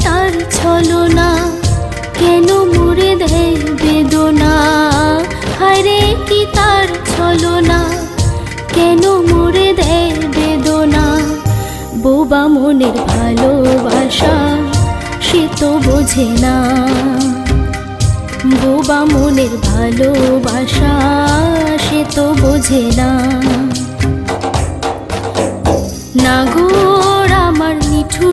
তার ছলনা, কেন মুড়ে দেয় বেদনা। হায়রে কি তার ছলনা, কেন মুড়ে দেয় বেদনা। বোবা মনের ভালোবাসা সে তো বোঝে না, বোবা মনের ভালোবাসা সে তো বোঝে না। নাগর আমার নিঠুর